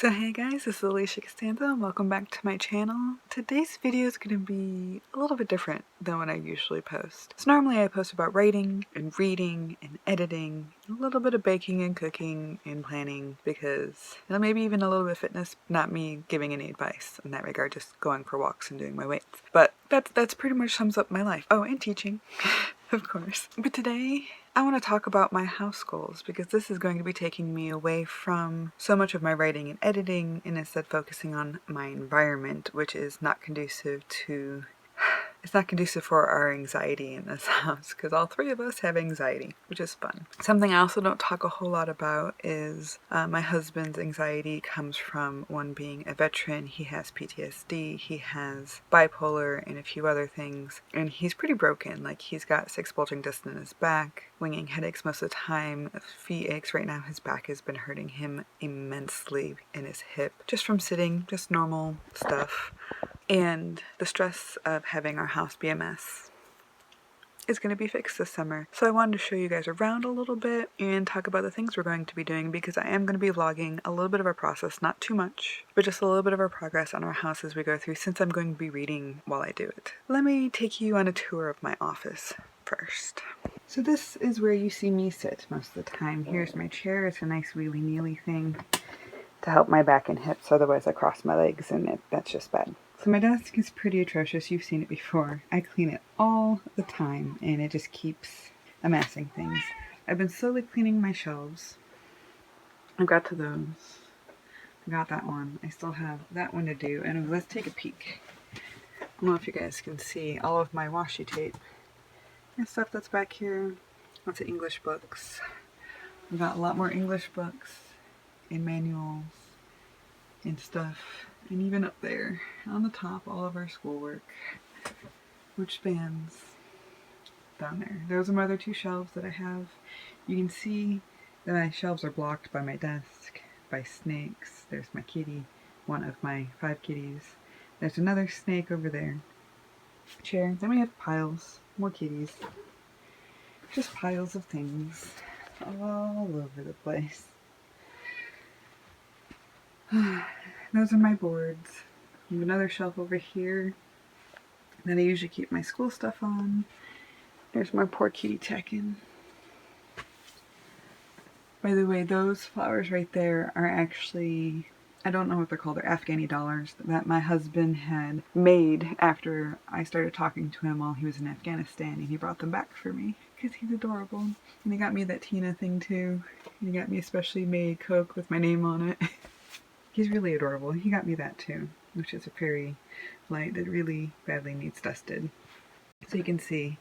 So hey guys, this is Alisha Costanzo and welcome back to my channel. Today's video is going to be a little bit different than what I usually post. So normally I post about writing and reading and editing, and a little bit of baking and cooking and planning because, maybe even a little bit of fitness, not me giving any advice in that regard, just going for walks and doing my weights. But that's pretty much sums up my life. Oh, and teaching, of course. But today I want to talk about my house goals because this is going to be taking me away from so much of my writing and editing and instead focusing on my environment, which is not conducive to for our anxiety in this house because all three of us have anxiety, which is fun. Something I also don't talk a whole lot about is my husband's anxiety comes from one being a veteran. He has PTSD, he has bipolar and a few other things, and he's pretty broken. Like, he's got 6 bulging discs in his back, winging headaches most of the time, feet aches. Right now his back has been hurting him immensely, in his hip, just from sitting, just normal stuff. And the stress of having our house be a mess is going to be fixed this summer. So I wanted to show you guys around a little bit and talk about the things we're going to be doing because I am going to be vlogging a little bit of our process, not too much, but just a little bit of our progress on our house as we go through, since I'm going to be reading while I do it. Let me take you on a tour of my office first. So this is where you see me sit most of the time. Here's my chair. It's a nice wheelie-neely thing to help my back and hips, otherwise I cross my legs and that's just bad. So my desk is pretty atrocious. You've seen it before. I clean it all the time and it just keeps amassing things. I've been slowly cleaning my shelves. I got to those. I got that one. I still have that one to do. And let's take a peek. I don't know if you guys can see all of my washi tape and stuff that's back here. Lots of English books. I've got a lot more English books and manuals and stuff. And even up there on the top, all of our schoolwork, which spans down there. Those are my other 2 shelves that I have. You can see that my shelves are blocked by my desk, by snakes. There's my kitty, one of my 5 kitties. There's another snake over there. Chair. Then we have piles, more kitties. Just piles of things all over the place. Those are my boards. I have another shelf over here that I usually keep my school stuff on. There's my poor kitty Tekken. By the way, those flowers right there are actually, I don't know what they're called, they're Afghani dollars that my husband had made after I started talking to him while he was in Afghanistan, and he brought them back for me because he's adorable. And he got me that Tina thing too. And he got me a specially made Coke with my name on it. He's really adorable. He got me that too, which is a fairy light that really badly needs dusted. So you can see,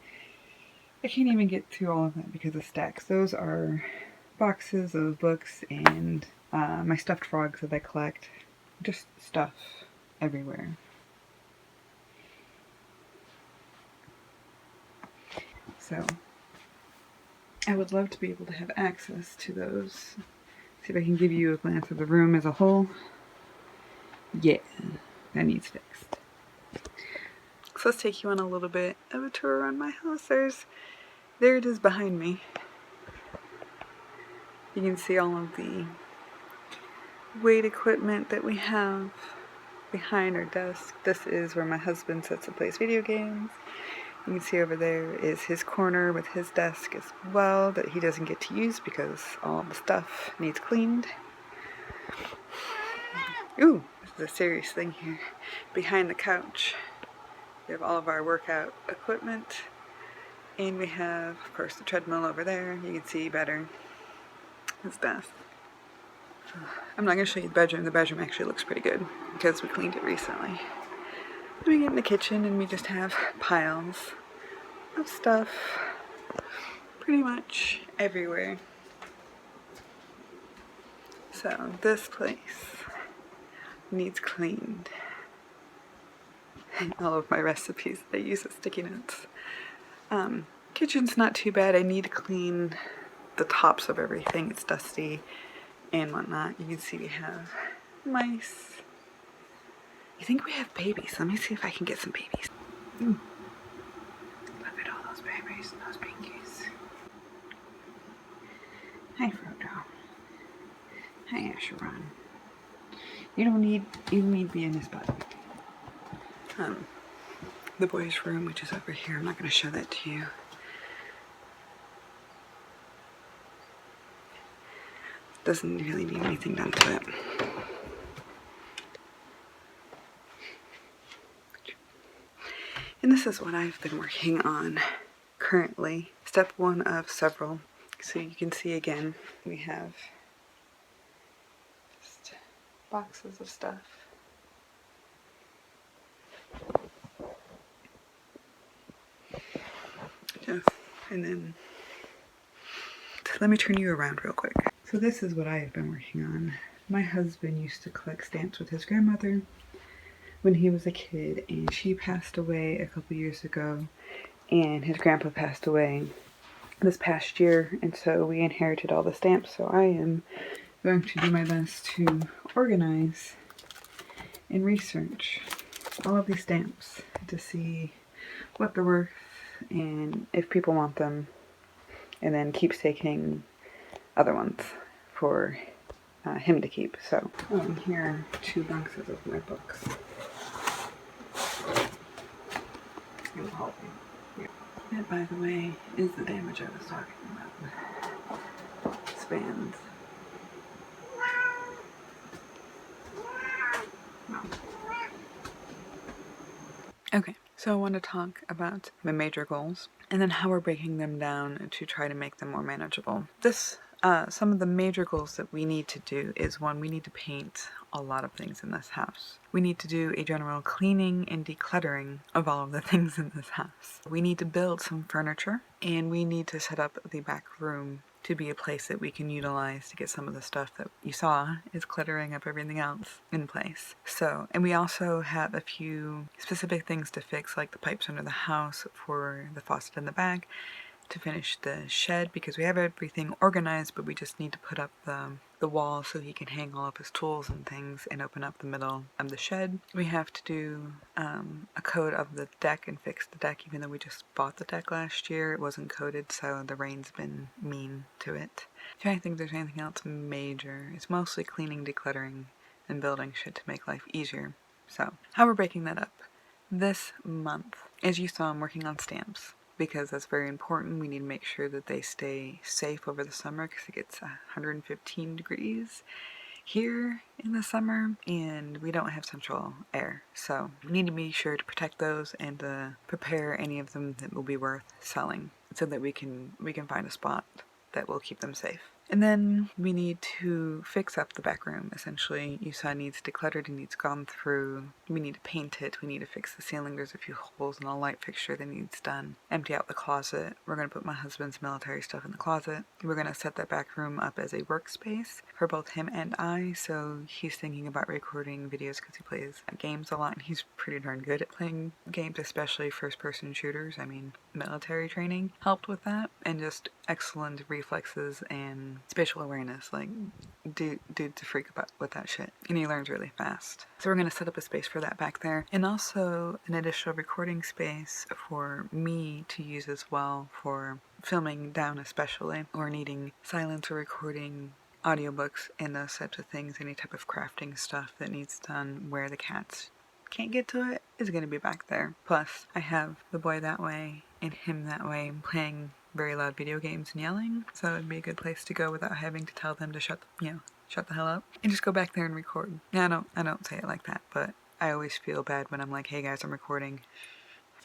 I can't even get through all of that because of stacks. Those are boxes of books and my stuffed frogs that I collect. Just stuff everywhere. So I would love to be able to have access to those. See if I can give you a glance of the room as a whole. Yeah, that needs fixed. So let's take you on a little bit of a tour around my house. There it is behind me. You can see all of the weight equipment that we have behind our desk. This is where my husband sits and plays video games. You can see over there is his corner with his desk as well that he doesn't get to use because all the stuff needs cleaned. Ooh, this is a serious thing here. Behind the couch, we have all of our workout equipment. And we have, of course, the treadmill over there. You can see better his desk. I'm not going to show you the bedroom. The bedroom actually looks pretty good because we cleaned it recently. Then we get in the kitchen and we just have piles of stuff pretty much everywhere. So this place needs cleaned. All of my recipes that I use as sticky notes. Kitchen's not too bad. I need to clean the tops of everything. It's dusty and whatnot. You can see we have mice. I think we have babies. Let me see if I can get some babies. Look at all those babies, those pinkies. Hi, Frodo. Hi, Asheron. You don't need to be in his butt. The boys' room, which is over here, I'm not going to show that to you. Doesn't really need anything done to it. And this is what I've been working on currently. Step one of several. So you can see again, we have just boxes of stuff. And then, so let me turn you around real quick. So this is what I have been working on. My husband used to collect stamps with his grandmother when he was a kid, and she passed away a couple years ago, and his grandpa passed away this past year, and so we inherited all the stamps. So I am going to do my best to organize and research all of these stamps to see what they're worth and if people want them, and then keepsaking other ones for him to keep. So here are 2 boxes of my books. That, by the way, is the damage I was talking about. Spans. Okay, so I want to talk about my major goals and then how we're breaking them down to try to make them more manageable. Some of the major goals that we need to do is, one, we need to paint a lot of things in this house. We need to do a general cleaning and decluttering of all of the things in this house. We need to build some furniture, and we need to set up the back room to be a place that we can utilize to get some of the stuff that you saw is cluttering up everything else in place. So, and we also have a few specific things to fix, like the pipes under the house for the faucet in the back, to finish the shed, because we have everything organized, but we just need to put up the wall so he can hang all of his tools and things and open up the middle of the shed. We have to do a coat of the deck and fix the deck, even though we just bought the deck last year. It wasn't coated, so the rain's been mean to it. I'm trying to think if there's anything else major. It's mostly cleaning, decluttering, and building shit to make life easier. So, how we're breaking that up. This month, as you saw, I'm working on stamps, because that's very important. We need to make sure that they stay safe over the summer, because it gets 115 degrees here in the summer and we don't have central air. So we need to be sure to protect those and prepare any of them that will be worth selling, so that we can find a spot that will keep them safe. And then we need to fix up the back room. Essentially, you saw it needs decluttered, it needs gone through. We need to paint it, we need to fix the ceiling. There's a few holes in a light fixture that needs done. Empty out the closet. We're going to put my husband's military stuff in the closet. We're going to set that back room up as a workspace for both him and I. So he's thinking about recording videos, because he plays games a lot, and he's pretty darn good at playing games, especially first-person shooters. I mean, military training helped with that, and just excellent reflexes and spatial awareness. Like, dude's a freak about with that shit, and he learns really fast. So we're going to set up a space for that back there, and also an additional recording space for me to use as well for filming down, especially, or needing silence or recording audiobooks and those types of things. Any type of crafting stuff that needs done where the cats can't get to it is going to be back there. Plus, I have the boy that way and him that way playing very loud video games and yelling, so it'd be a good place to go without having to tell them to shut the hell up, and just go back there and record. Yeah, I don't say it like that, but I always feel bad when I'm like, hey guys, I'm recording.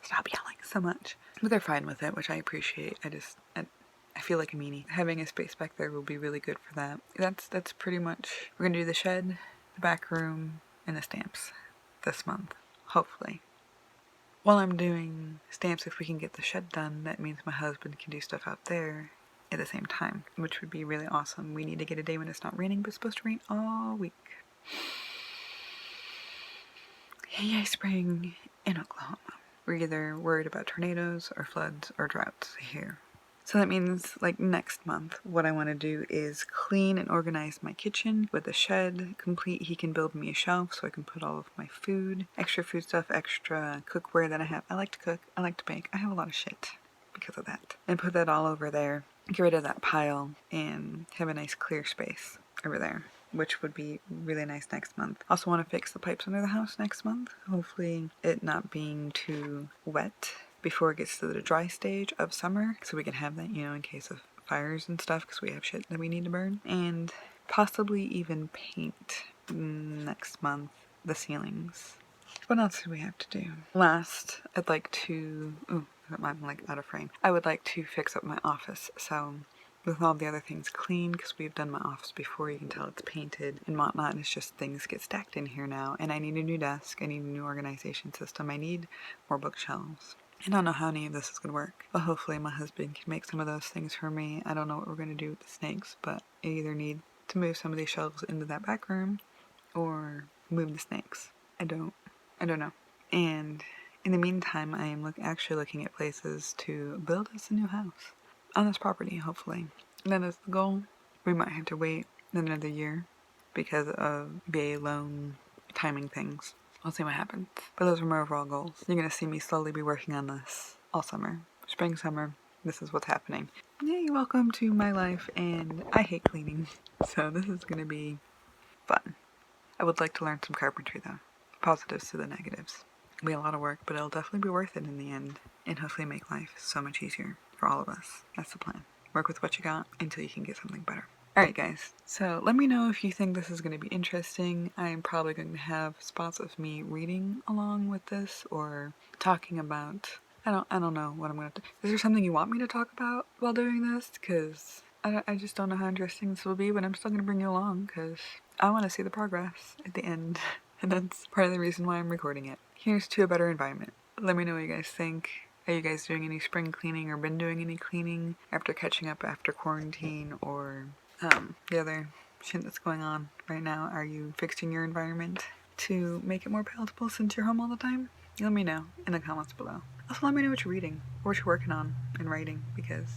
Stop yelling so much. But they're fine with it, which I appreciate. I feel like a meanie. Having a space back there will be really good for that. That's pretty much. We're gonna do the shed, the back room, and the stamps this month, hopefully. While I'm doing stamps, if we can get the shed done, that means my husband can do stuff out there at the same time, which would be really awesome. We need to get a day when it's not raining, but it's supposed to rain all week. Yay, spring in Oklahoma. We're either worried about tornadoes or floods or droughts here. So that means, like, next month, what I want to do is clean and organize my kitchen with a shed complete. He can build me a shelf so I can put all of my food, extra food stuff, extra cookware that I have. I like to cook, I like to bake, I have a lot of shit because of that. And put that all over there, get rid of that pile, and have a nice clear space over there. which would be really nice next month. Also want to fix the pipes under the house next month. Hopefully it not being too wet before it gets to the dry stage of summer, so we can have that, you know, in case of fires and stuff, because we have shit that we need to burn. And possibly even paint next month the ceilings. What else do we have to do? Last, I'd like to... Ooh, I'm like out of frame. I would like to fix up my office, so with all the other things clean, because we've done my office before, you can tell it's painted and whatnot, and it's just things get stacked in here now, and I need a new desk, I need a new organization system, I need more bookshelves. I don't know how any of this is going to work, but hopefully my husband can make some of those things for me. I don't know what we're going to do with the snakes, but I either need to move some of these shelves into that back room or move the snakes. I don't know. And in the meantime, I am actually looking at places to build us a new house on this property, hopefully. That is the goal. We might have to wait another year because of VA loan timing things. I'll see what happens. But those are my overall goals. You're going to see me slowly be working on this all summer. Spring, summer, this is what's happening. Yay, welcome to my life, and I hate cleaning. So this is going to be fun. I would like to learn some carpentry though. Positives to the negatives. It'll be a lot of work, but it'll definitely be worth it in the end. And hopefully make life so much easier for all of us. That's the plan. Work with what you got until you can get something better. Alright guys, so let me know if you think this is going to be interesting. I am probably going to have spots of me reading along with this or talking about... I don't know what I'm going to... Is there something you want me to talk about while doing this? Because I just don't know how interesting this will be, but I'm still going to bring you along because I want to see the progress at the end. And that's part of the reason why I'm recording it. Here's to a better environment. Let me know what you guys think. Are you guys doing any spring cleaning or been doing any cleaning after catching up after quarantine or the other shit that's going on right now? Are you fixing your environment to make it more palatable since you're home all the time? Let me know in the comments below. Also let me know what you're reading or what you're working on and writing, because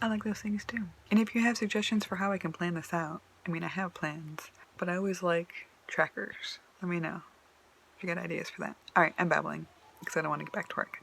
I like those things too. And if you have suggestions for how I can plan this out, I mean I have plans, but I always like trackers. Let me know if you got ideas for that. Alright, I'm babbling because I don't want to get back to work.